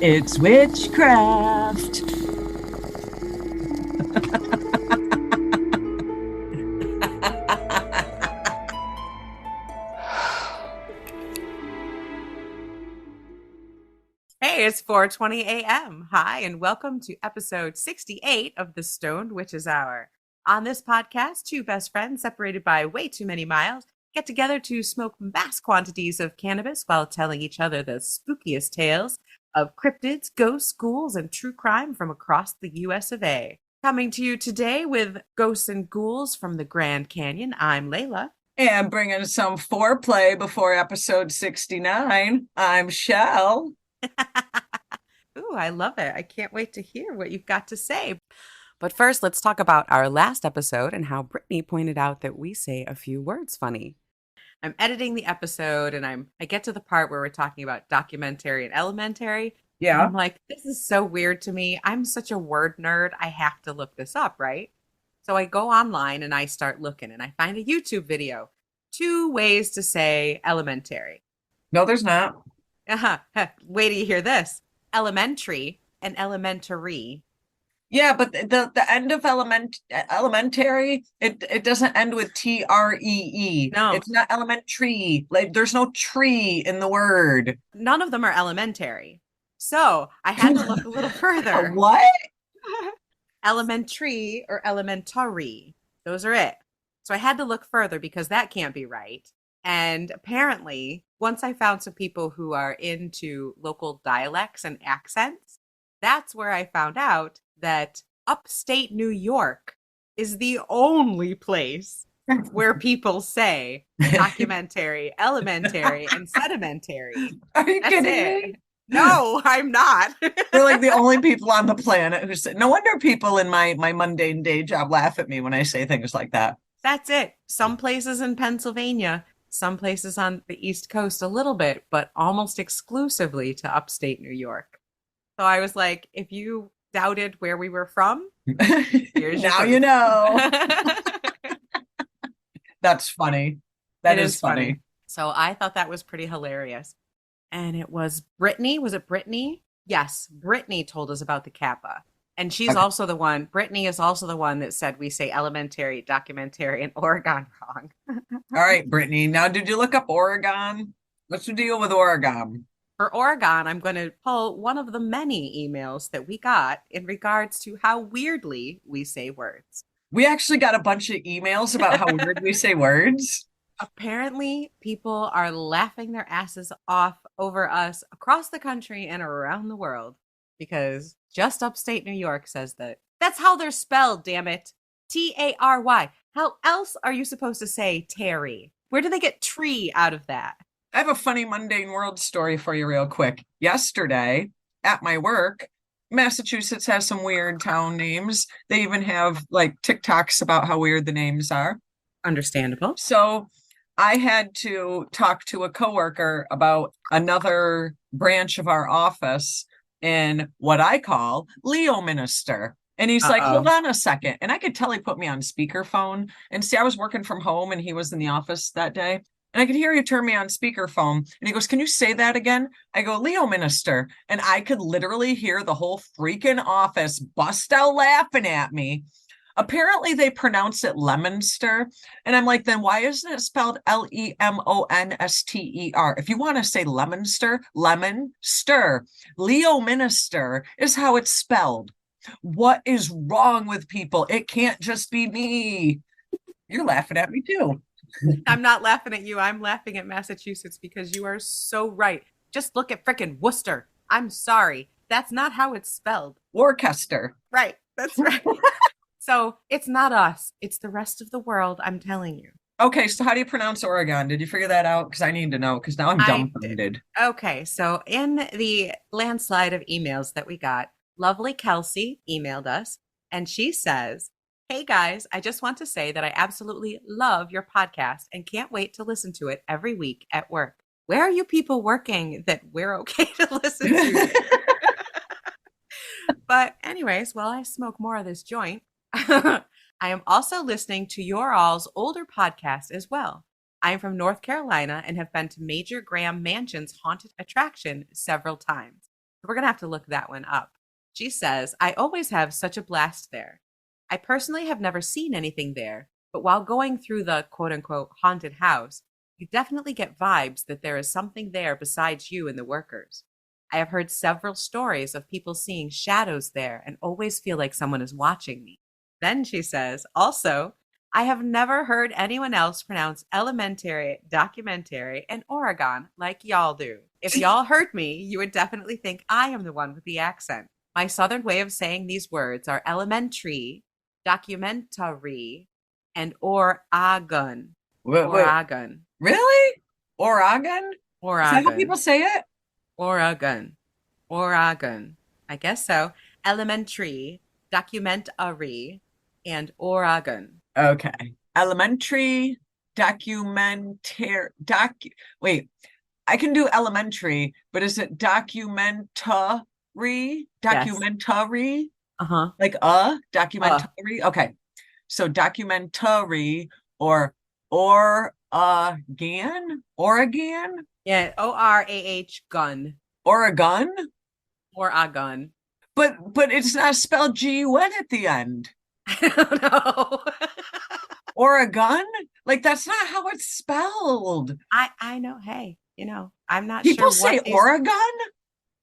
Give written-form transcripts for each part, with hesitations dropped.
It's witchcraft. Hey, it's 4:20 a.m. Hi, and welcome to episode 68 of the Stoned Witches Hour. On this podcast, two best friends separated by way too many miles get together to smoke mass quantities of cannabis while telling each other the spookiest tales of cryptids, ghosts, ghouls, and true crime from across the US of A. Coming to you today with Ghosts and Ghouls from the Grand Canyon, I'm Layla. And bringing some foreplay before episode 69, I'm Chelle. Ooh, I love it. I can't wait to hear what you've got to say. But first, let's talk about our last episode and how Brittany pointed out that we say a few words funny. I'm editing the episode and I get to the part where we're talking about documentary and elementary. And Yeah. I'm like, this is so weird to me. I'm such a word nerd. I have to look this up, right? So I go online and I start looking and I find a YouTube video. 2 ways to say elementary. No, there's not. Wait till you hear this. Elementary and elementary. Yeah, but the end of elementary, it doesn't end with tree. No, It's not elementary. Like there's no tree in the word. none of them are elementary. So I had to look a little further. What? Elementary or elementary. Those are it. So I had to look further because that can't be right. And apparently, once I found some people who are into local dialects and accents, that's where I found out that upstate New York is the only place where people say documentary, elementary, and sedimentary. Are you That's kidding it. me? No, I'm not. We're like the only people on the planet who say, no wonder people in my mundane day job laugh at me when I say things like that. That's it. Some places in Pennsylvania, some places on the East Coast a little bit, but almost exclusively to upstate New York. So I was like, if you doubted where we were from, here's your Now proof. you know. That's funny. That It is funny. So I thought that was pretty hilarious. And it was Brittany. Was it Brittany? Yes, Brittany told us about the Kappa. And she's Okay. also the one, Brittany is also the one that said we say elementary, documentary, and Oregon wrong. All right, Brittany. Now, did you look up Oregon? What's the deal with Oregon? For Oregon, I'm going to pull one of the many emails that we got in regards to how weirdly we say words. We actually got a bunch of emails about how weird we say words. Apparently, people are laughing their asses off over us across the country and around the world because just upstate New York says that. That's how they're spelled, damn it. Tary. How else are you supposed to say Terry? Where do they get tree out of that? I have a funny mundane world story for you real quick. Yesterday at my work, Massachusetts has some weird town names. They even have like TikToks about how weird the names are. Understandable. So I had to talk to a coworker about another branch of our office in what I call Leo Minister. And he's like, hold on a second. And I could tell he put me on speakerphone. And see, I was working from home and he was in the office that day. And I could hear you turn me on speakerphone. And he goes, can you say that again? I go, Leo Minister. And I could literally hear the whole freaking office bust out laughing at me. Apparently they pronounce it Lemonster. And I'm like, then why isn't it spelled Lemonster? If you want to say Lemonster, lemon stir. Leo Minister is how it's spelled. What is wrong with people? It can't just be me. You're laughing at me too. I'm not laughing at you. I'm laughing at Massachusetts because you are so right. Just look at frickin' Worcester. I'm sorry. That's not how it's spelled. Worcester. Right. That's right. So it's not us. It's the rest of the world. I'm telling you. Okay, so how do you pronounce Oregon? Did you figure that out? Because I need to know, because now I'm dumbfounded. Okay. So in the landslide of emails that we got, lovely Kelsey emailed us and she says, hey guys, I just want to say that I absolutely love your podcast and can't wait to listen to it every week at work. Where are you people working that we're okay to listen to? But anyways, while I smoke more of this joint, I am also listening to your all's older podcast as well. I am from North Carolina and have been to Major Graham Mansion's haunted attraction several times. We're going to have to look that one up. She says, I always have such a blast there. I personally have never seen anything there, but while going through the quote unquote haunted house, you definitely get vibes that there is something there besides you and the workers. I have heard several stories of people seeing shadows there and always feel like someone is watching me. Then she says, also, I have never heard anyone else pronounce elementary, documentary, and Oregon like y'all do. If y'all heard me, you would definitely think I am the one with the accent. My southern way of saying these words are elementary, documentary, and Oregon. Wait, Oregon. really? Oregon? Is that how Oregon. people say it? Oregon. Oregon. I guess so. Elementary, documentary, and Oregon. Okay. Elementary, documentary, wait, I can do elementary, but is it documentary? Documentary? Uh-huh. Like documentary? Okay. So documentary or again? Oregon? Yeah, Orah gun. Oregon? Oregon. But it's not spelled Gun at the end. I don't know. Oregon? Like that's not how it's spelled. I know. Hey, I'm not People sure say what Oregon?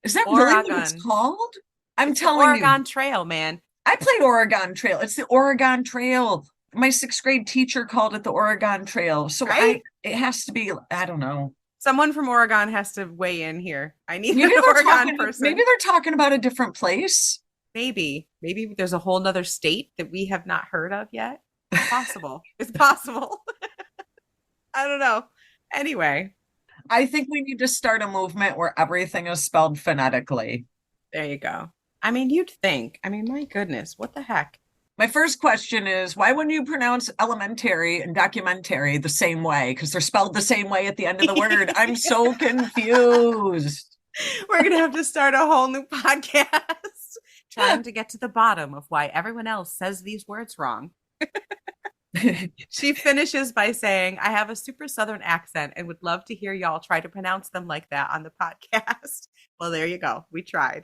Is that really what it's Oregon. called? I'm It's the telling you. Oregon Trail, man. I played Oregon Trail. It's the Oregon Trail. My 6th grade teacher called it the Oregon Trail. So Right? it has to be, I don't know. Someone from Oregon has to weigh in here. I need Maybe an they're Oregon talking, person. maybe they're talking about a different place. Maybe there's a whole nother state that we have not heard of yet. It's possible. It's possible. I don't know. Anyway, I think we need to start a movement where everything is spelled phonetically. there you go. I mean, you'd think. I mean, my goodness, what the heck? My first question is, why wouldn't you pronounce elementary and documentary the same way? Because they're spelled the same way at the end of the word. I'm so confused. We're going to have to start a whole new podcast trying to get to the bottom of why everyone else says these words wrong. She finishes by saying, I have a super Southern accent and would love to hear y'all try to pronounce them like that on the podcast. Well, there you go. We tried.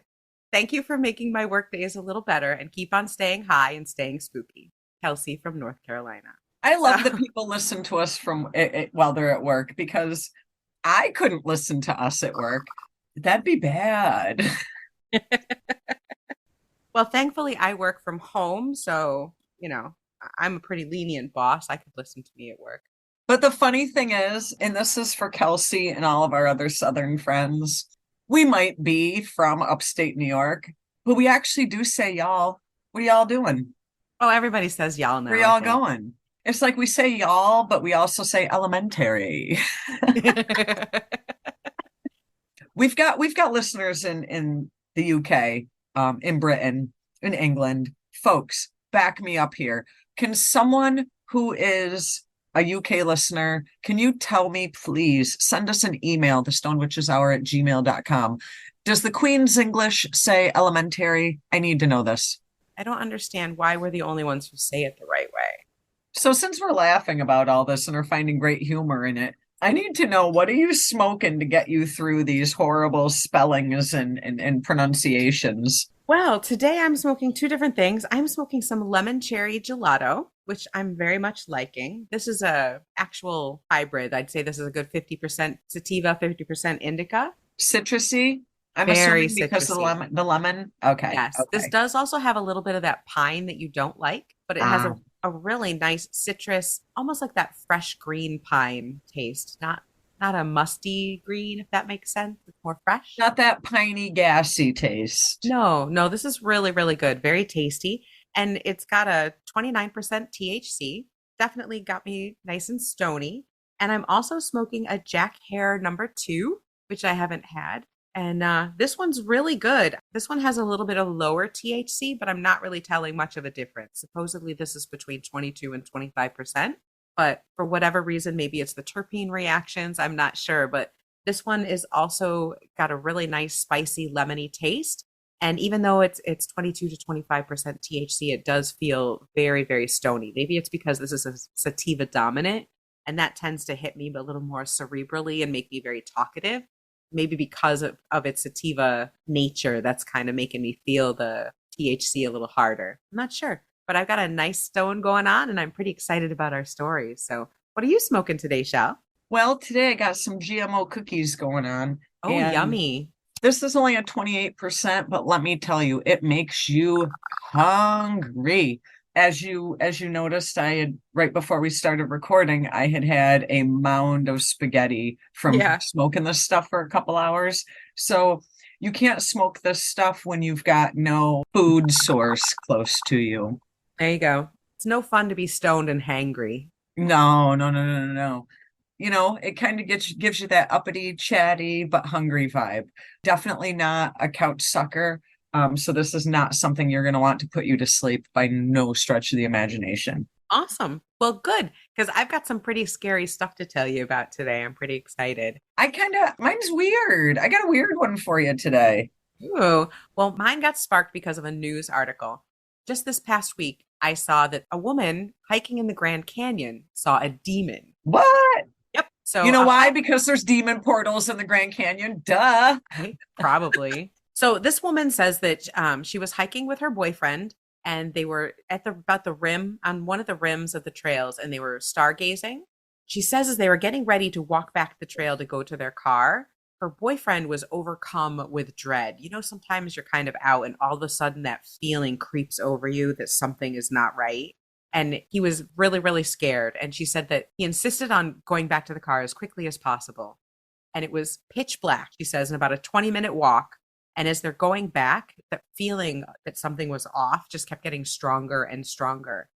Thank you for making my work days a little better and keep on staying high and staying spooky. Kelsey from North Carolina. I love that people listen to us from while they're at work, because I couldn't listen to us at work. That'd be bad. Well, thankfully, I work from home. So, I'm a pretty lenient boss. I could listen to me at work. But the funny thing is, and this is for Kelsey and all of our other Southern friends, we might be from upstate New York, but we actually do say y'all. What are y'all doing? Oh, everybody says y'all now. Where y'all going? It's like we say y'all, but we also say elementary. We've got listeners in the UK, in Britain, in England. Folks, back me up here. Can someone who is a UK listener, can you tell me, please, send us an email to stonewitcheshour@gmail.com. Does the Queen's English say elementary? I need to know this. I don't understand why we're the only ones who say it the right way. So since we're laughing about all this and are finding great humor in it, I need to know, what are you smoking to get you through these horrible spellings and pronunciations? Well, today I'm smoking two different things. I'm smoking some lemon cherry gelato, which I'm very much liking. This is a actual hybrid. I'd say this is a good 50% sativa, 50% indica. Citrusy? I'm Very assuming because citrusy. the lemon. Okay. Yes. Okay. This does also have a little bit of that pine that you don't like, but it has a really nice citrus, almost like that fresh green pine taste. Not a musty green, if that makes sense. It's more fresh. Not that piney, gassy taste. No, this is really, really good. Very tasty. And it's got a 29% THC. Definitely got me nice and stony. And I'm also smoking a Jack Hare #2, which I haven't had. And this one's really good. This one has a little bit of lower THC, but I'm not really telling much of a difference. Supposedly, this is between 22 and 25%. But for whatever reason, maybe it's the terpene reactions. I'm not sure. But this one is also got a really nice, spicy, lemony taste. And even though it's 22 to 25% THC, it does feel very, very stony. Maybe it's because this is a sativa dominant, and that tends to hit me a little more cerebrally and make me very talkative. maybe because of its sativa nature, that's kind of making me feel the THC a little harder. I'm not sure, but I've got a nice stone going on and I'm pretty excited about our stories. So, what are you smoking today, Shell? Well, today I got some GMO cookies going on, Oh, and yummy. this is only a 28%, but let me tell you, it makes you hungry. As you noticed, I had right before we started recording, I had a mound of spaghetti from Yeah, smoking this stuff for a couple hours. So you can't smoke this stuff when you've got no food source close to you. there you go. It's no fun to be stoned and hangry. No, no, no, no, no, no. It kind of gives you that uppity, chatty, but hungry vibe. Definitely not a couch sucker. So this is not something you're going to want to put you to sleep by no stretch of the imagination. Awesome. Well, good, because I've got some pretty scary stuff to tell you about today. I'm pretty excited. Mine's weird. I got a weird one for you today. Ooh, well, mine got sparked because of a news article. Just this past week, I saw that a woman hiking in the Grand Canyon saw a demon. What? Yep. You So know a why? hike, Because there's demon portals in the Grand Canyon. Duh. right? Probably. So this woman says that she was hiking with her boyfriend, and they were at the about the rim on one of the rims of the trails, and they were stargazing. She says as they were getting ready to walk back the trail to go to their car, her boyfriend was overcome with dread. You know, sometimes you're kind of out, and all of a sudden that feeling creeps over you that something is not right. And he was really, really scared. And she said that he insisted on going back to the car as quickly as possible. And it was pitch black, she says, in about a 20-minute walk. And as they're going back, that feeling that something was off just kept getting stronger and stronger.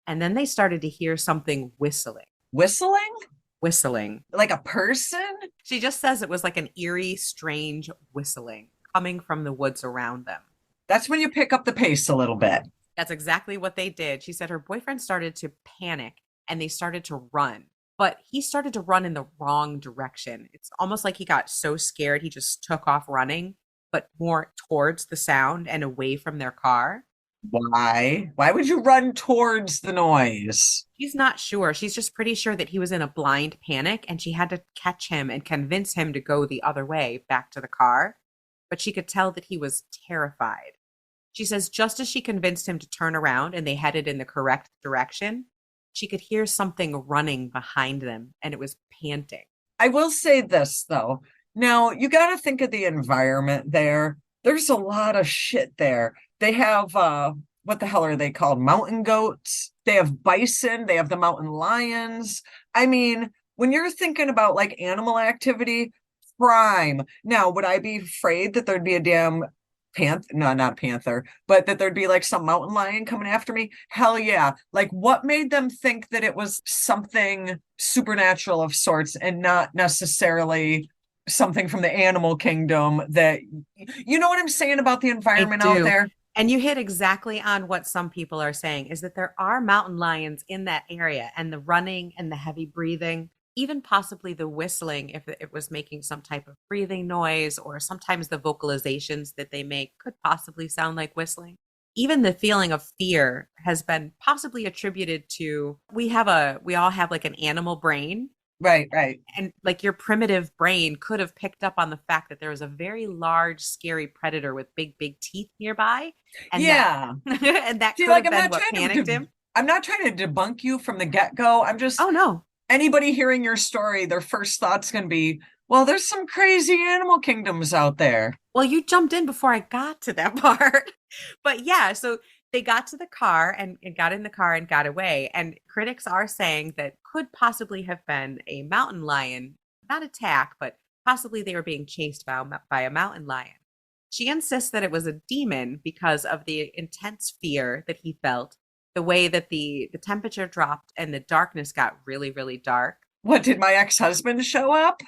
And then they started to hear something whistling, Whistling? whistling. Like a person? She just says it was like an eerie, strange whistling coming from the woods around them. That's when you pick up the pace a little bit. That's exactly what they did. She said her boyfriend started to panic and they started to run, but he started to run in the wrong direction. It's almost like he got so scared he just took off running, but more towards the sound and away from their car. Why? Why would you run towards the noise? She's not sure. She's just pretty sure that he was in a blind panic and she had to catch him and convince him to go the other way back to the car. But she could tell that he was terrified. She says just as she convinced him to turn around and they headed in the correct direction, she could hear something running behind them and it was panting. I will say this though. Now you got to think of the environment there. There's a lot of shit there. They have what the hell are they called? Mountain goats. They have bison. They have the mountain lions. I mean, when you're thinking about like animal activity, prime. Now, would I be afraid that there'd be a damn panther? No, not panther, but that there'd be like some mountain lion coming after me? Hell yeah. Like what made them think that it was something supernatural of sorts and not necessarily something from the animal kingdom that you know what I'm saying about the I environment out do. there? And you hit exactly on what some people are saying is that there are mountain lions in that area and the running and the heavy breathing, even possibly the whistling, if it was making some type of breathing noise, or sometimes the vocalizations that they make could possibly sound like whistling. Even the feeling of fear has been possibly attributed to we all have like an animal brain, Right, right. and like your primitive brain could have picked up on the fact that there was a very large scary predator with big big teeth nearby, and that Yeah. and that See, could like have been what panicked him. I'm not trying to debunk you from the get-go. I'm just Oh no. anybody hearing your story, their first thought's gonna be, well, there's some crazy animal kingdoms out there. Well, you jumped in before I got to that part. But yeah, so they got to the car and got in the car and got away. And critics are saying that could possibly have been a mountain lion, not attack, but possibly they were being chased by a mountain lion. She insists that it was a demon because of the intense fear that he felt, the way that the temperature dropped and the darkness got really, really dark. What, did my ex-husband show up?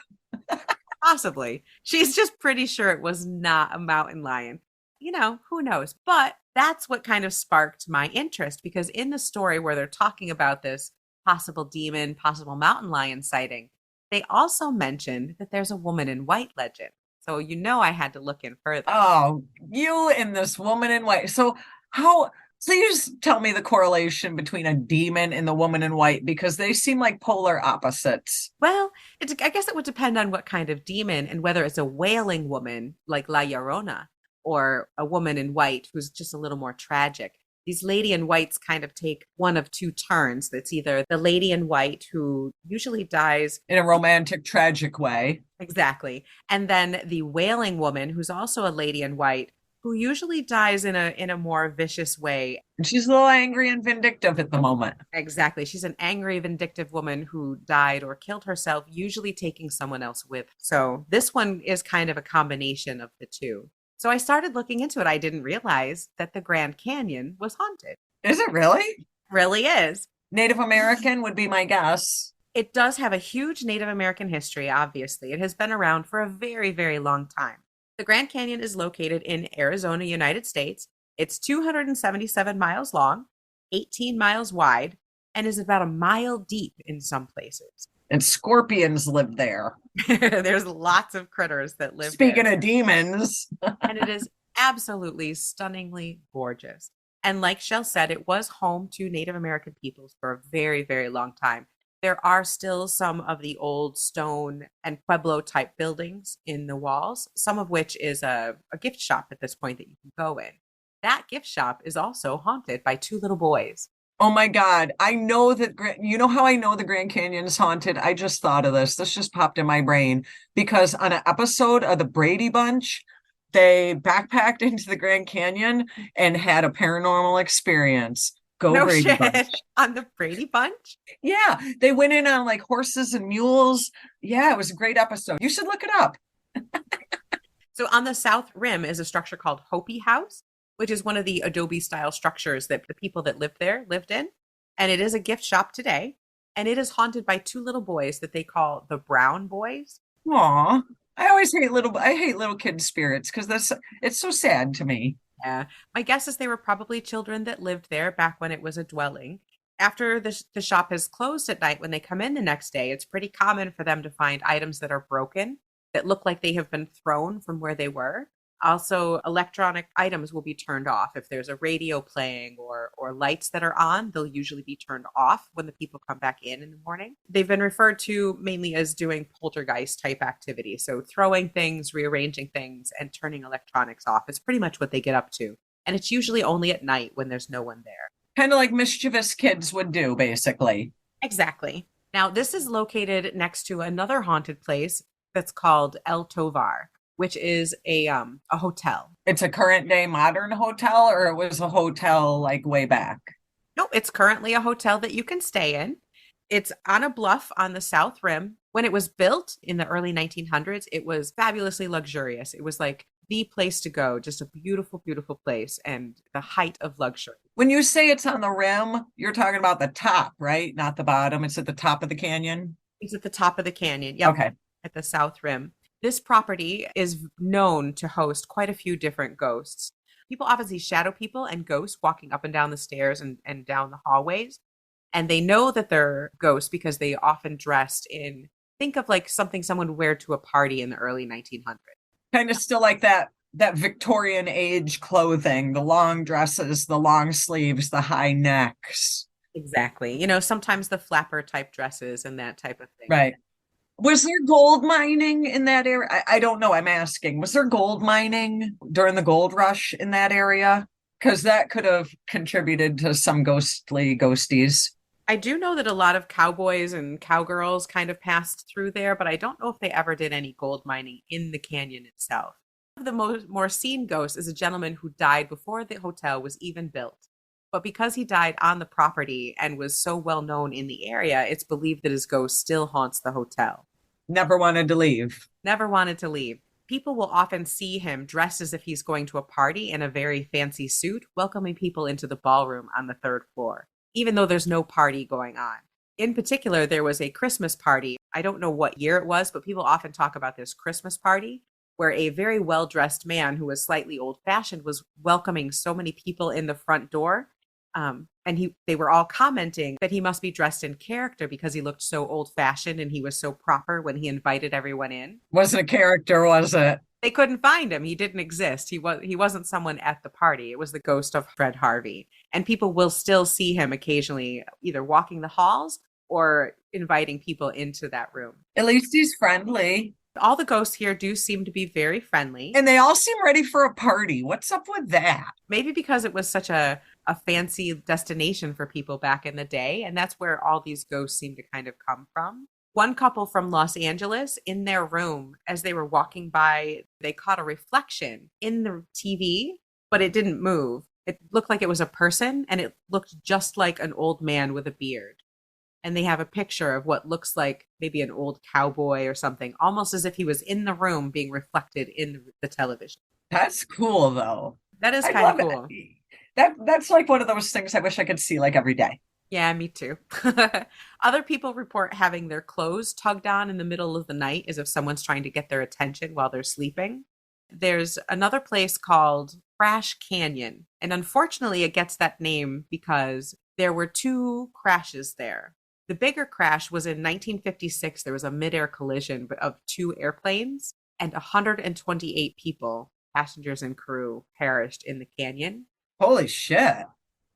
Possibly. She's just pretty sure it was not a mountain lion. You know, who knows? But that's what kind of sparked my interest because in the story where they're talking about this possible demon, possible mountain lion sighting, they also mentioned that there's a woman in white legend. So you know I had to look in further. Oh, you and this woman in white. So how Please tell me the correlation between a demon and the woman in white because they seem like polar opposites. Well, I guess it would depend on what kind of demon and whether it's a wailing woman like La Llorona or a woman in white who's just a little more tragic. These lady in whites kind of take one of two turns. That's either the lady in white who usually dies In a romantic, tragic way. exactly, and then the wailing woman who's also a lady in white who usually dies in a more vicious way. And she's a little angry and vindictive at the moment. Exactly. She's an angry, vindictive woman who died or killed herself, usually taking someone else with. So this one is kind of a combination of the two. So I started looking into it. I didn't realize that the Grand Canyon was haunted. Is it really? Really is. Native American would be my guess. It does have a huge Native American history, obviously. It has been around for a very, very long time. The Grand Canyon is located in Arizona, United States. It's 277 miles long, 18 miles wide, and is about a mile deep in some places. And scorpions live there. There's lots of critters that live Speaking there. of demons. And it is absolutely stunningly gorgeous. And like Chelle said, it was home to Native American peoples for a very, very long time. There are still some of the old stone and Pueblo type buildings in the walls, some of which is a gift shop at this point that you can go in. That gift shop is also haunted by two little boys. Oh my God. I know that, you know how I know the Grand Canyon is haunted? I just thought of this. This just popped in my brain because on an episode of the Brady Bunch, they backpacked into the Grand Canyon and had a paranormal experience. Go No Brady shit. Bunch. On the Brady Bunch? Yeah, they went in on like horses and mules. Yeah, it was a great episode. You should look it up. So on the south rim is a structure called Hopi House, which is one of the Adobe style structures that the people that lived there lived in. And it is a gift shop today. And it is haunted by two little boys that they call the Brown Boys. Aw, I hate little kid spirits because it's so sad to me. Yeah. My guess is they were probably children that lived there back when it was a dwelling. After the shop has closed at night, when they come in the next day, it's pretty common for them to find items that are broken that look like they have been thrown from where they were. Also, electronic items will be turned off. If there's a radio playing or lights that are on, they'll usually be turned off when the people come back in the morning. They've been referred to mainly as doing poltergeist type activity. So throwing things, rearranging things, and turning electronics off is pretty much what they get up to. And it's usually only at night when there's no one there. Kind of like mischievous kids would do, basically. Exactly. Now, this is located next to another haunted place that's called El Tovar, which is a hotel. It's a current day modern hotel, or it was a hotel like way back? No, it's currently a hotel that you can stay in. It's on a bluff on the South Rim. When it was built in the early 1900s, it was fabulously luxurious. It was like the place to go, just a beautiful, beautiful place and the height of luxury. When you say it's on the rim, you're talking about the top, right? Not the bottom. It's at the top of the canyon. It's at the top of the canyon. Yep. Okay. At the South Rim. This property is known to host quite a few different ghosts. People often see shadow people and ghosts walking up and down the stairs and down the hallways. And they know that they're ghosts because they often dressed in, think of like something someone would wear to a party in the early 1900s. Kind of still like that Victorian age clothing, the long dresses, the long sleeves, the high necks. Exactly. You know, sometimes the flapper type dresses and that type of thing. Right. Was there gold mining in that area? I don't know. I'm asking. Was there gold mining during the gold rush in that area? Because that could have contributed to some ghosties. I do know that a lot of cowboys and cowgirls kind of passed through there, but I don't know if they ever did any gold mining in the canyon itself. One of the more seen ghosts is a gentleman who died before the hotel was even built. But because he died on the property and was so well known in the area, it's believed that his ghost still haunts the hotel. Never wanted to leave. Never wanted to leave. People will often see him dressed as if he's going to a party in a very fancy suit, welcoming people into the ballroom on the third floor, even though there's no party going on. In particular, there was a Christmas party. I don't know what year it was, but people often talk about this Christmas party where a very well-dressed man who was slightly old-fashioned was welcoming so many people in the front door. And they were all commenting that he must be dressed in character because he looked so old fashioned and he was so proper when he invited everyone in. Wasn't a character, was it? They couldn't find him. He didn't exist. He wasn't someone at the party. It was the ghost of Fred Harvey. And people will still see him occasionally either walking the halls or inviting people into that room. At least he's friendly. All the ghosts here do seem to be very friendly. And they all seem ready for a party. What's up with that? Maybe because it was such a fancy destination for people back in the day. And that's where all these ghosts seem to kind of come from. One couple from Los Angeles, in their room, as they were walking by, they caught a reflection in the TV, but it didn't move. It looked like it was a person, and it looked just like an old man with a beard. And they have a picture of what looks like maybe an old cowboy or something, almost as if he was in the room being reflected in the television. That's cool, though. That is kind of cool. That's like one of those things I wish I could see like every day. Yeah, me too. Other people report having their clothes tugged on in the middle of the night as if someone's trying to get their attention while they're sleeping. There's another place called Crash Canyon. And unfortunately, it gets that name because there were two crashes there. The bigger crash was in 1956. There was a midair collision of two airplanes, and 128 people, passengers and crew, perished in the canyon. Holy shit.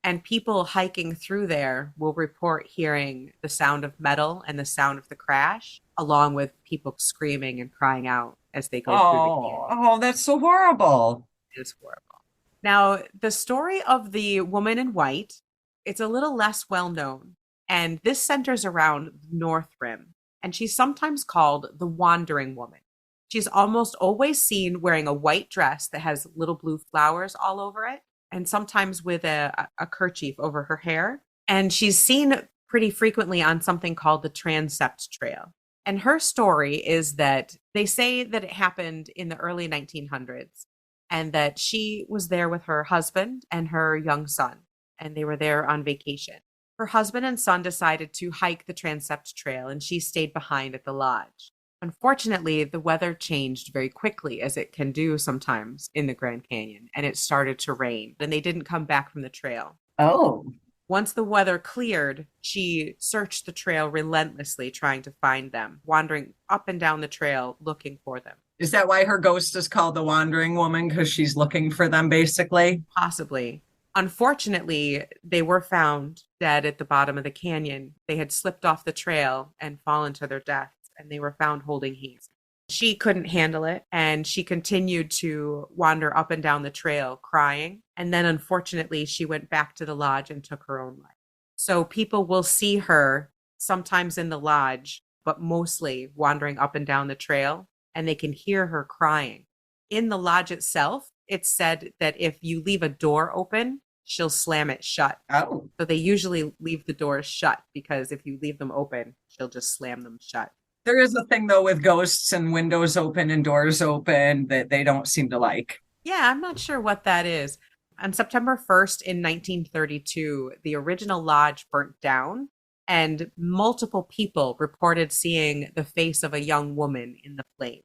And people hiking through there will report hearing the sound of metal and the sound of the crash, along with people screaming and crying out as they go through the canyon. Oh, that's so horrible. It is horrible. Now, the story of the woman in white, it's a little less well known. And this centers around North Rim. And she's sometimes called the Wandering Woman. She's almost always seen wearing a white dress that has little blue flowers all over it, and sometimes with a kerchief over her hair. And she's seen pretty frequently on something called the Transept Trail. And her story is that they say that it happened in the early 1900s and that she was there with her husband and her young son, and they were there on vacation. Her husband and son decided to hike the Transept Trail, and she stayed behind at the lodge. Unfortunately, the weather changed very quickly, as it can do sometimes in the Grand Canyon, and it started to rain, and they didn't come back from the trail. Oh. Once the weather cleared, she searched the trail relentlessly, trying to find them, wandering up and down the trail looking for them. Is that why her ghost is called the Wandering Woman? Because she's looking for them, basically? Possibly. Unfortunately, they were found dead at the bottom of the canyon. They had slipped off the trail and fallen to their deaths, and they were found holding hands. She couldn't handle it, and she continued to wander up and down the trail crying. And then, unfortunately, she went back to the lodge and took her own life. So people will see her sometimes in the lodge, but mostly wandering up and down the trail, and they can hear her crying. In the lodge itself, it's said that if you leave a door open, she'll slam it shut. Oh. So they usually leave the doors shut because if you leave them open, she'll just slam them shut. There is a thing, though, with ghosts and windows open and doors open that they don't seem to like. Yeah, I'm not sure what that is. On September 1st in 1932, the original lodge burnt down, and multiple people reported seeing the face of a young woman in the flames.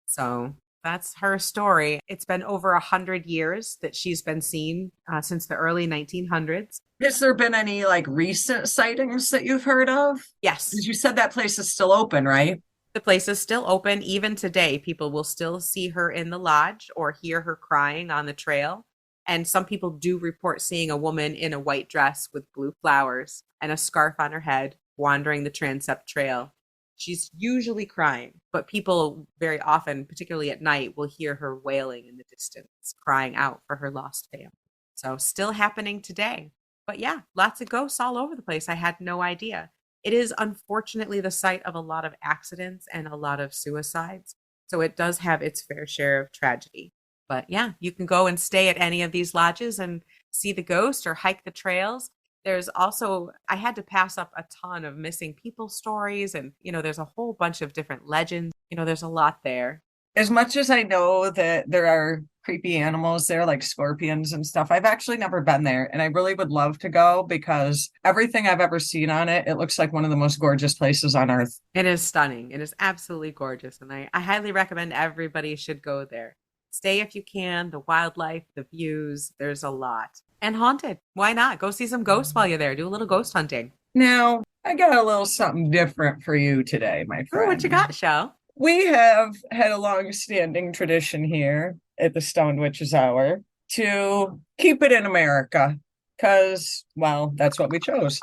So that's her story. It's been over 100 years that she's been seen since the early 1900s. Has there been any like recent sightings that you've heard of? Yes. Because you said that place is still open, right? The place is still open. Even today, people will still see her in the lodge or hear her crying on the trail. And some people do report seeing a woman in a white dress with blue flowers and a scarf on her head wandering the Transept Trail. She's usually crying, but people very often, particularly at night, will hear her wailing in the distance, crying out for her lost family. So still happening today. But yeah, lots of ghosts all over the place. I had no idea. It is unfortunately the site of a lot of accidents and a lot of suicides. So it does have its fair share of tragedy. But yeah, you can go and stay at any of these lodges and see the ghost or hike the trails. There's also, I had to pass up a ton of missing people stories, and, there's a whole bunch of different legends. There's a lot there. As much as I know that there are creepy animals there, like scorpions and stuff, I've actually never been there, and I really would love to go because everything I've ever seen on it, it looks like one of the most gorgeous places on earth. It is stunning. It is absolutely gorgeous, and I highly recommend everybody should go there. Stay if you can, the wildlife, the views, there's a lot. And haunted. Why not? Go see some ghosts while you're there. Do a little ghost hunting. Now, I got a little something different for you today, my friend. Ooh, what you got, Chelle? We have had a long-standing tradition here at the Stoned Witches Hour to keep it in America because, well, that's what we chose.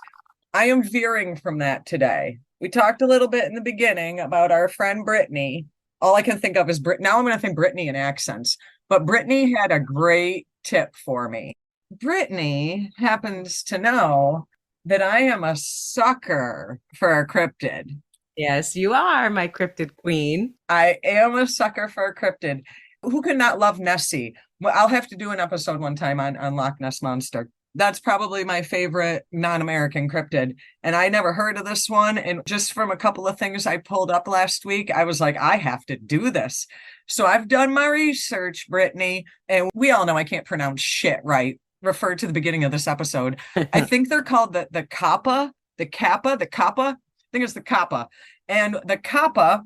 I am veering from that today. We talked a little bit in the beginning about our friend Brittany. All I can think of is Brit. Now I'm going to think Brittany in accents, but Brittany had a great tip for me. Brittany happens to know that I am a sucker for a cryptid. Yes, you are my cryptid queen. I am a sucker for a cryptid. Who could not love Nessie? Well, I'll have to do an episode one time on Loch Ness Monster. That's probably my favorite non-American cryptid. And I never heard of this one. And just from a couple of things I pulled up last week, I was like, I have to do this. So I've done my research, Brittany, and we all know I can't pronounce shit right. Refer to the beginning of this episode. I think they're called the Kappa, the Kappa, the Kappa. I think it's the Kappa. And the Kappa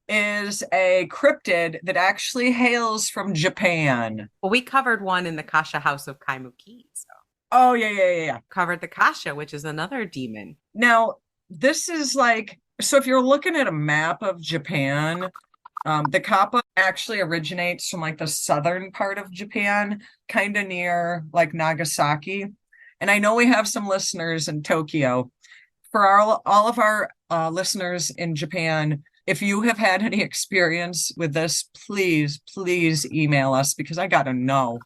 is a cryptid that actually hails from Japan. Well, we covered one in the Kasha House of Kaimuki. So. Oh, yeah. Covered the Kasha, which is another demon. Now, this is like, so if you're looking at a map of Japan, the Kappa actually originates from like the southern part of Japan, kind of near like Nagasaki. And I know we have some listeners in Tokyo. For all of our listeners in Japan, if you have had any experience with this, please email us because I got to know.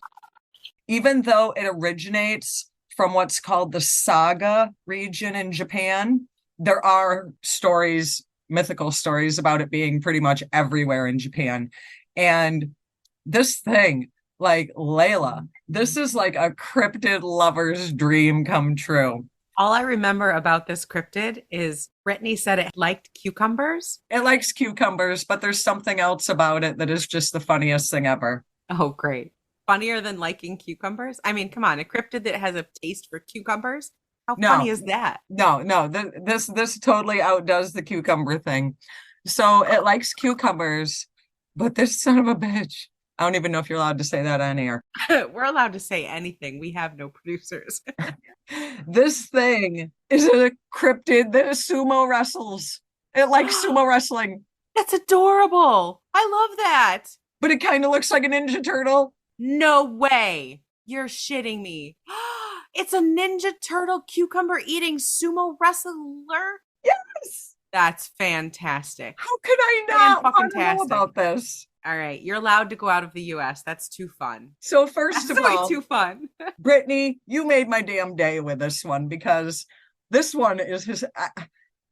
Even though it originates from what's called the Saga region in Japan, there are stories, mythical stories about it being pretty much everywhere in Japan. And this thing, like Laylla, this is like a cryptid lover's dream come true. All I remember about this cryptid is Brittany said it liked cucumbers. It likes cucumbers, but there's something else about it that is just the funniest thing ever. Oh, great. Funnier than liking cucumbers? I mean, come on, a cryptid that has a taste for cucumbers? How funny is that? No, this totally outdoes the cucumber thing. So it likes cucumbers, but this son of a bitch, I don't even know if you're allowed to say that on air. We're allowed to say anything. We have no producers. This thing is a cryptid that sumo wrestles. It likes sumo wrestling. That's adorable. I love that. But it kind of looks like a Ninja Turtle. No way. You're shitting me. It's a Ninja Turtle cucumber eating sumo wrestler? Yes. That's fantastic. How could I not want to know about this? All right, you're allowed to go out of the US. That's too fun. So first of all, too fun. Brittany, you made my damn day with this one because this one is his.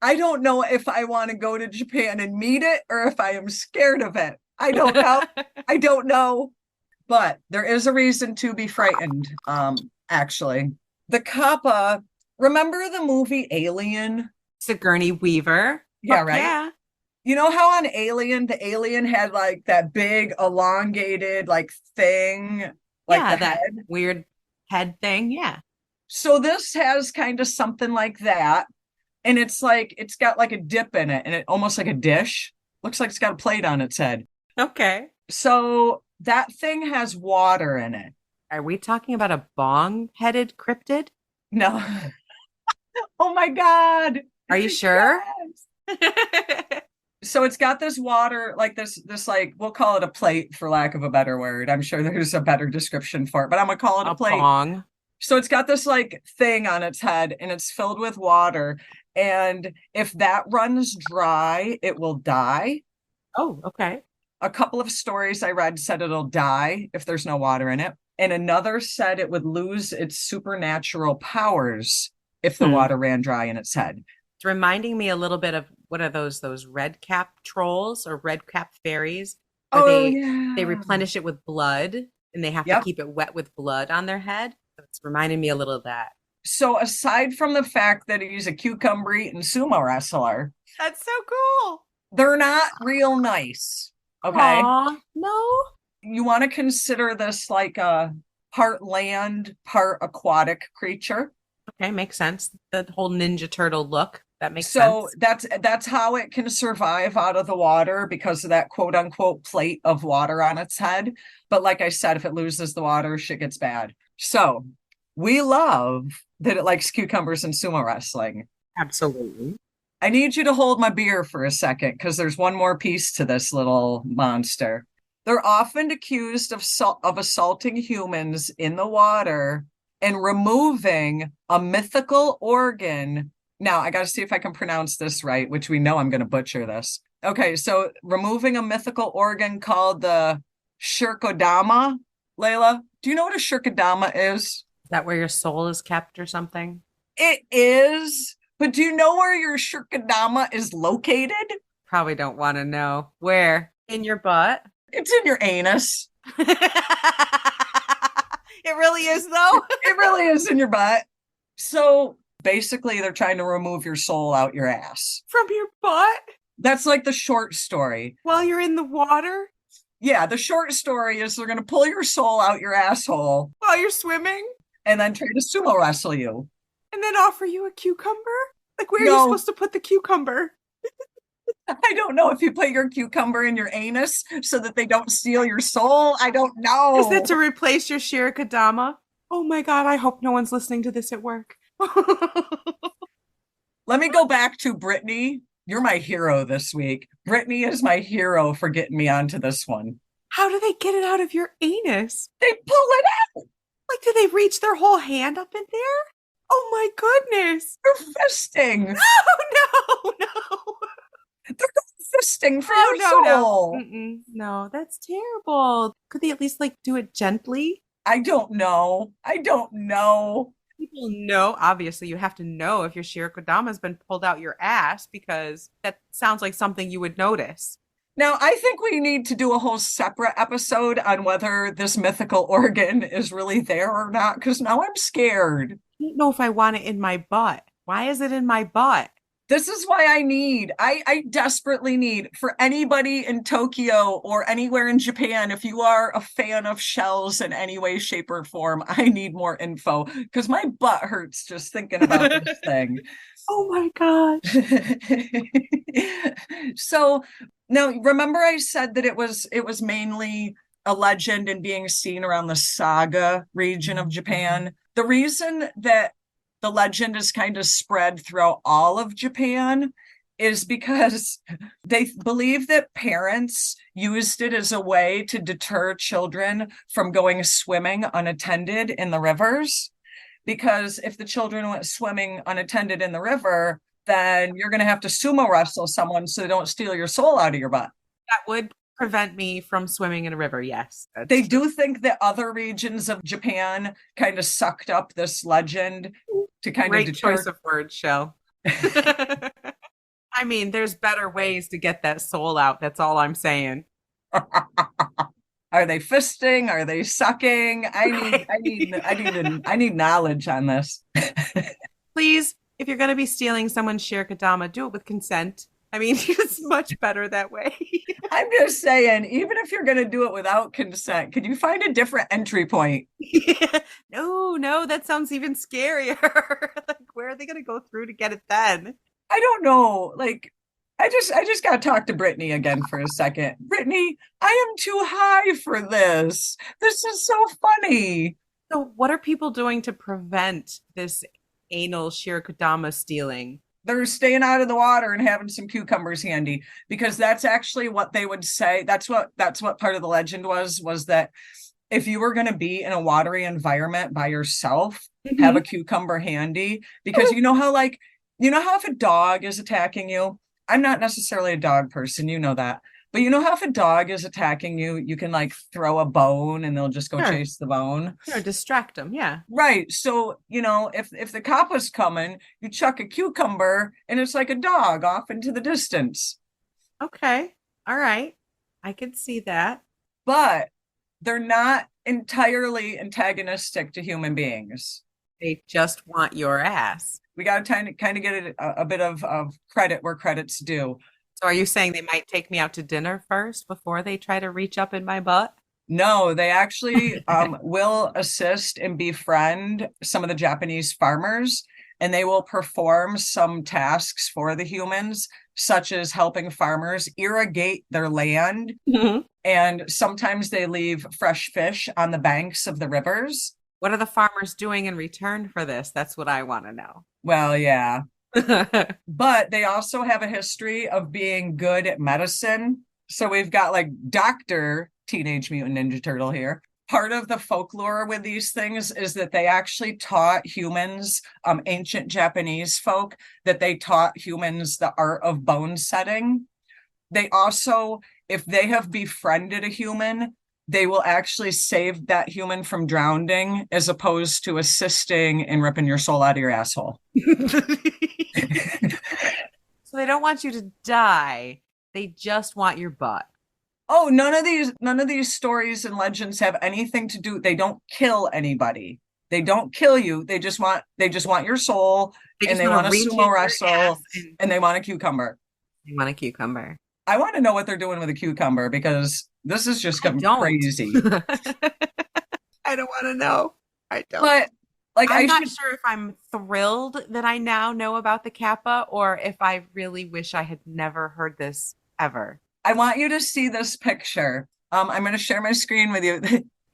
I don't know if I want to go to Japan and meet it or if I am scared of it. I don't know. I don't know. But there is a reason to be frightened, actually. The Kappa, remember the movie Alien? Sigourney Weaver. Yeah, right? Yeah. You know how on Alien, the alien had like that big elongated like thing? Like yeah, the that head? weird head thing. Yeah. So this has kind of something like that. And it's like, it's got like a dip in it and it almost like a dish. Looks like it's got a plate on its head. Okay. So that thing has water in it. Are we talking about a bong-headed cryptid? No. Oh my God. Are you sure? Yes. So it's got this water, like this like, we'll call it a plate for lack of a better word. I'm sure there's a better description for it, but I'm gonna call it a plate. Bong. So it's got this like thing on its head and it's filled with water. And if that runs dry, it will die. Oh, okay. A couple of stories I read said it'll die if there's no water in it. And another said it would lose its supernatural powers if the water ran dry in its head. It's reminding me a little bit of what are those red cap trolls or red cap fairies? They replenish it with blood and they have to keep it wet with blood on their head. It's reminding me a little of that. So aside from the fact that he's a cucumber eating sumo wrestler, that's so cool. They're not real nice. Okay. Aww, no. You want to consider this like a part land, part aquatic creature. Okay, makes sense. The whole Ninja Turtle look. That makes sense. So that's how it can survive out of the water because of that quote unquote plate of water on its head. But like I said, if it loses the water, shit gets bad. So we love that it likes cucumbers and sumo wrestling. Absolutely. I need you to hold my beer for a second because there's one more piece to this little monster. They're often accused of assaulting humans in the water and removing a mythical organ. Now, I got to see if I can pronounce this right, which we know I'm going to butcher this. Okay, so removing a mythical organ called the shirkodama. Layla, do you know what a shirkodama is? Is that where your soul is kept or something? It is, but do you know where your shirkodama is located? Probably don't want to know. Where? In your butt? It's in your anus. It really is, though. It really is in your butt. So basically, they're trying to remove your soul out your ass. From your butt? That's like the short story. While you're in the water? Yeah, the short story is they're going to pull your soul out your asshole. While you're swimming? And then try to sumo wrestle you. And then offer you a cucumber? Like, where are No. you supposed to put the cucumber? I don't know if you put your cucumber in your anus so that they don't steal your soul. I don't know. Is it to replace your shirikadama? Oh my God, I hope no one's listening to this at work. Let me go back to Brittany. You're my hero this week. Brittany is my hero for getting me onto this one. How do they get it out of your anus? They pull it out. Like, do they reach their whole hand up in there? Oh my goodness. They're fisting. Oh, no. They're fisting for your soul. No, that's terrible. Could they at least like do it gently? I don't know. People know, obviously, you have to know if your shirikadama has been pulled out your ass because that sounds like something you would notice. Now, I think we need to do a whole separate episode on whether this mythical organ is really there or not, because now I'm scared. I don't know if I want it in my butt. Why is it in my butt? This is why I desperately need for anybody in Tokyo or anywhere in Japan, if you are a fan of shells in any way, shape, or form, I need more info because my butt hurts just thinking about this thing. Oh my gosh. So now remember I said that it was mainly a legend and being seen around the Saga region of Japan. The reason that the legend is kind of spread throughout all of Japan is because they believe that parents used it as a way to deter children from going swimming unattended in the rivers. Because if the children went swimming unattended in the river, then you're going to have to sumo wrestle someone so they don't steal your soul out of your butt. That would prevent me from swimming in a river, yes. They do think that other regions of Japan kind of sucked up this legend to kind Great of deter. choice of words, Chelle. I mean, there's better ways to get that soul out. That's all I'm saying. Are they fisting? Are they sucking? I need knowledge on this. Please, if you're going to be stealing someone's shirikadama, do it with consent. I mean, it's much better that way. I'm just saying, even if you're going to do it without consent, could you find a different entry point? No, that sounds even scarier. Like, where are they going to go through to get it then? I don't know. Like, I just got to talk to Brittany again for a second. Brittany, I am too high for this. This is so funny. So what are people doing to prevent this anal shirikadama stealing? They're staying out of the water and having some cucumbers handy because that's actually what they would say. That's what part of the legend was that if you were going to be in a watery environment by yourself, have a cucumber handy because you know how if a dog is attacking you, I'm not necessarily a dog person, you know that. But you know how if a dog is attacking you, you can like throw a bone and they'll just go chase the bone. Or distract them, yeah. Right. So, if the Kappa's coming, you chuck a cucumber and it's like a dog off into the distance. Okay. All right. I could see that. But they're not entirely antagonistic to human beings. They just want your ass. We got to kind of get a bit of credit where credit's due. So are you saying they might take me out to dinner first before they try to reach up in my butt? No, they actually will assist and befriend some of the Japanese farmers, and they will perform some tasks for the humans, such as helping farmers irrigate their land. And sometimes they leave fresh fish on the banks of the rivers. What are the farmers doing in return for this? That's what I want to know. Well, yeah. But they also have a history of being good at medicine. So we've got like Dr. Teenage Mutant Ninja Turtle here. Part of the folklore with these things is that they actually taught humans, ancient Japanese folk, that they taught humans the art of bone setting. They also, if they have befriended a human, they will actually save that human from drowning as opposed to assisting in ripping your soul out of your asshole. So they don't want you to die. They just want your butt. Oh, none of these stories and legends have anything to do. They don't kill anybody. They don't kill you. They just want your soul, and they want to sumo wrestle, and they want a cucumber. They want a cucumber. I want to know what they're doing with a cucumber because this is just crazy. I don't want to know. I don't. But like, I'm not sure if I'm thrilled that I now know about the Kappa or if I really wish I had never heard this ever. I want you to see this picture. I'm going to share my screen with you.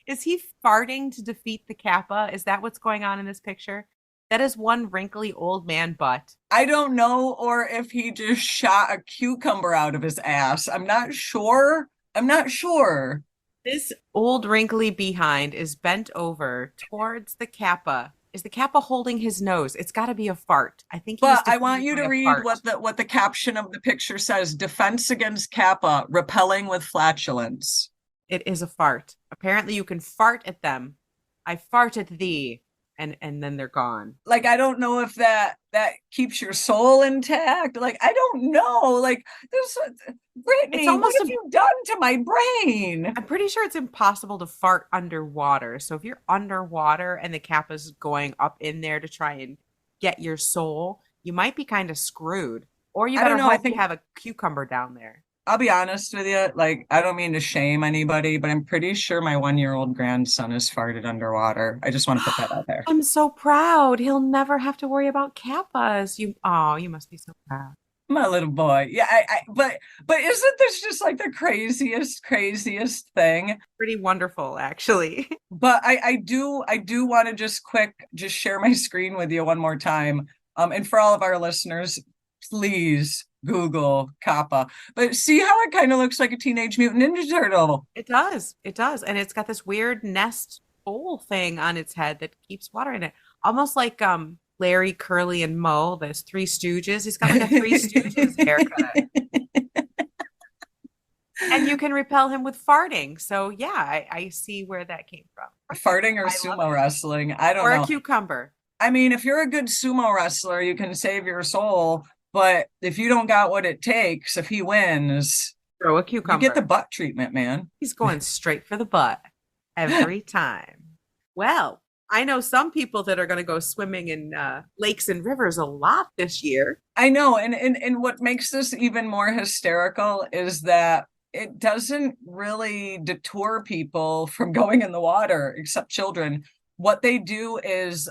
Is he farting to defeat the Kappa? Is that what's going on in this picture? That is one wrinkly old man butt. I don't know, or if he just shot a cucumber out of his ass. I'm not sure. This old wrinkly behind is bent over towards the Kappa. Is the Kappa holding his nose? It's got to be a fart. I think. But I want you to read what the caption of the picture says: "Defense against Kappa, repelling with flatulence." It is a fart. Apparently, you can fart at them. I fart at thee, and then they're gone. Like, I don't know if that keeps your soul intact. Like, I don't know. Like, this, Brittany, what have you done to my brain? I'm pretty sure it's impossible to fart underwater. So if you're underwater and the Kappa's going up in there to try and get your soul, you might be kind of screwed. Or you better hope you have a cucumber down there. I'll be honest with you. Like, I don't mean to shame anybody, but I'm pretty sure my 1-year-old grandson has farted underwater. I just want to put that out there. I'm so proud. He'll never have to worry about Kappas. You must be so proud. My little boy. Yeah, but isn't this just like the craziest thing? Pretty wonderful, actually. But I do want to just share my screen with you one more time. And for all of our listeners, please Google Kappa. But see how it kind of looks like a Teenage Mutant Ninja Turtle. It does. And it's got this weird nest bowl thing on its head that keeps water in it. Almost like Larry, Curly, and Moe, those Three Stooges. He's got like a Three Stooges haircut. And you can repel him with farting. So yeah, I see where that came from. Farting or sumo wrestling. I don't know. Or a cucumber. I mean, if you're a good sumo wrestler, you can save your soul. But if you don't got what it takes, if he wins, throw a cucumber. You get the butt treatment, man. He's going straight for the butt every time. Well, I know some people that are going to go swimming in lakes and rivers a lot this year. I know. And what makes this even more hysterical is that it doesn't really deter people from going in the water, except children. What they do is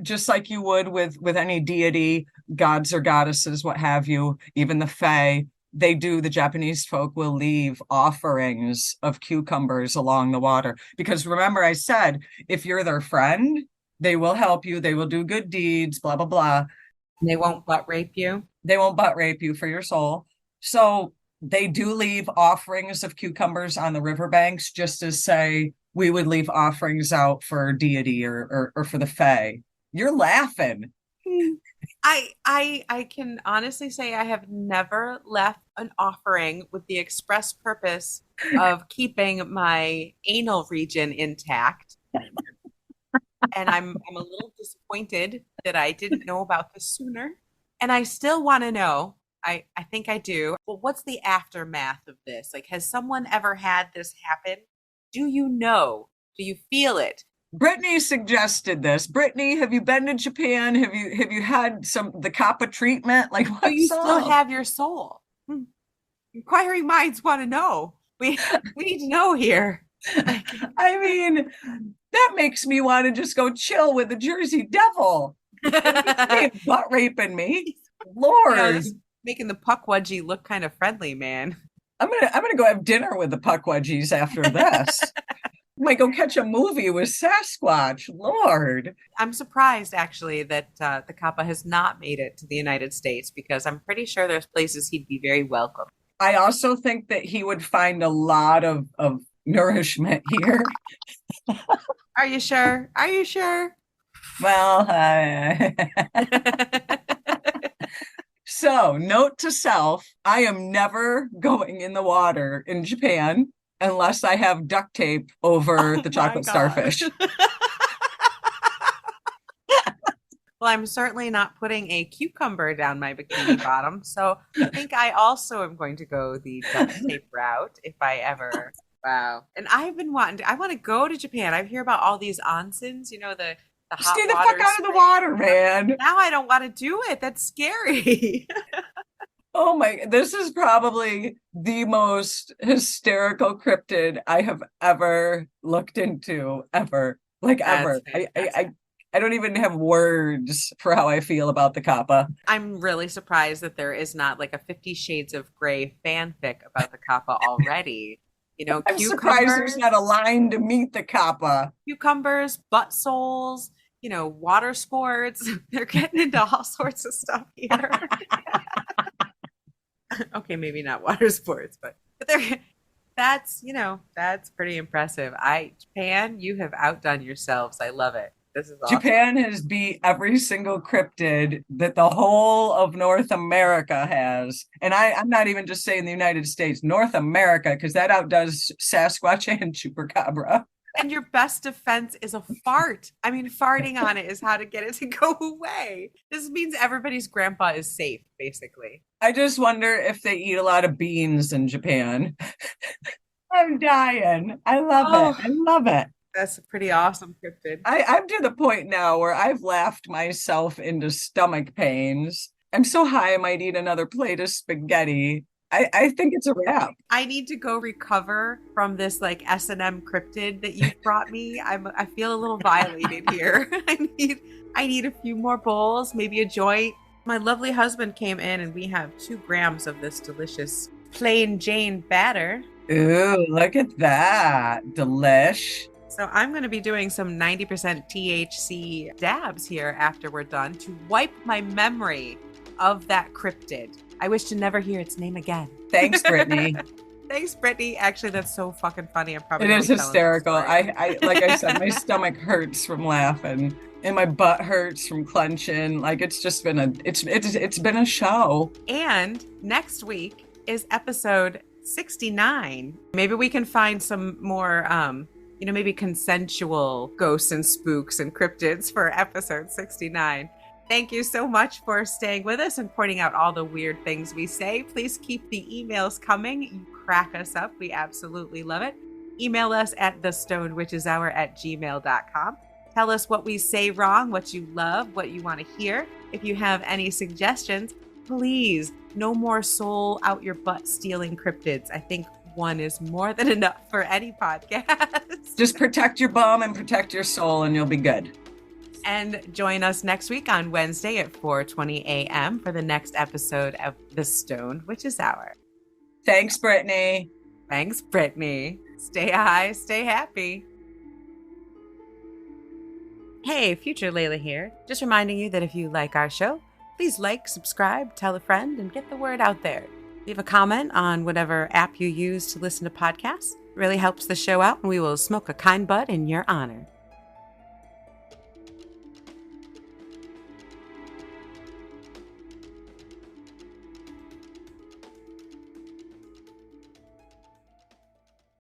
just like you would with any deity, gods or goddesses, what have you, even the fae, the Japanese folk will leave offerings of cucumbers along the water. Because remember, I said, if you're their friend, they will help you. They will do good deeds, blah, blah, blah. And they won't butt rape you. They won't butt rape you for your soul. So they do leave offerings of cucumbers on the riverbanks, just as say, we would leave offerings out for deity or for the fae. You're laughing. I can honestly say I have never left an offering with the express purpose of keeping my anal region intact. And I'm a little disappointed that I didn't know about this sooner. And I still want to know, I think I do, well, what's the aftermath of this? Like, has someone ever had this happen? Do you know? Do you feel it? Brittany suggested this. Brittany, have you been to Japan? Have you had the Kappa treatment? Like, do you still have your soul? Inquiring minds want to know. We need to know here. I mean, that makes me want to just go chill with the Jersey Devil. Butt raping me, Lord. Making the puckwudgie look kind of friendly, man. I'm gonna go have dinner with the puckwudgies after this. Might go catch a movie with Sasquatch. Lord. I'm surprised actually that the Kappa has not made it to the United States because I'm pretty sure there's places he'd be very welcome. I also think that he would find a lot of nourishment here. Are you sure? Are you sure? Well, so note to self, I am never going in the water in Japan unless I have duct tape over the chocolate starfish. Well, I'm certainly not putting a cucumber down my bikini bottom, so I think I also am going to go the duct tape route if I ever. Wow. And I want to go to Japan. I hear about all these onsens, the hot Stay the water fuck out of the water, man. Now I don't want to do it. That's scary. Oh this is probably the most hysterical cryptid I have ever looked into, ever. Like ever. I don't even have words for how I feel about the Kappa. I'm really surprised that there is not like a 50 Shades of Grey fanfic about the Kappa already. I'm surprised there's not a line to meet the Kappa. Cucumbers, butt soles, water sports. They're getting into all sorts of stuff here. Okay, maybe not water sports, but that's pretty impressive. Japan, you have outdone yourselves. I love it. This is awesome. Japan has beat every single cryptid that the whole of North America has. And I'm not even just saying the United States, North America, because that outdoes Sasquatch and Chupacabra. And your best defense is a fart. I mean, farting on it is how to get it to go away. This means everybody's grandpa is safe, basically. I just wonder if they eat a lot of beans in Japan. I'm dying. I love it. I love it. That's a pretty awesome cryptid. I'm to the point now where I've laughed myself into stomach pains. I'm so high I might eat another plate of spaghetti. I think it's a wrap. I need to go recover from this like S&M cryptid that you brought me. I feel a little violated here. I need a few more bowls, maybe a joint. My lovely husband came in and we have 2 grams of this delicious plain Jane batter. Ooh, look at that. Delish. So I'm going to be doing some 90% THC dabs here after we're done to wipe my memory of that cryptid. I wish to never hear its name again. Thanks, Brittany. Thanks, Brittany. Actually, that's so fucking funny. I'm probably it is hysterical. I like I said, my stomach hurts from laughing, and my butt hurts from clenching. Like it's just been it's been a show. And next week is episode 69. Maybe we can find some more maybe consensual ghosts and spooks and cryptids for episode 69. Thank you so much for staying with us and pointing out all the weird things we say. Please keep the emails coming. You crack us up. We absolutely love it. Email us at thestonedwitcheshour@gmail.com. Tell us what we say wrong, what you love, what you want to hear. If you have any suggestions, please, no more soul out your butt stealing cryptids. I think one is more than enough for any podcast. Just protect your bum and protect your soul and you'll be good. And join us next week on Wednesday at 4:20 a.m. for the next episode of The Stoned Witches Hour. Thanks, Brittany. Thanks, Brittany. Stay high, stay happy. Hey, future Laylla here. Just reminding you that if you like our show, please like, subscribe, tell a friend, and get the word out there. Leave a comment on whatever app you use to listen to podcasts. It really helps the show out, and we will smoke a kind bud in your honor.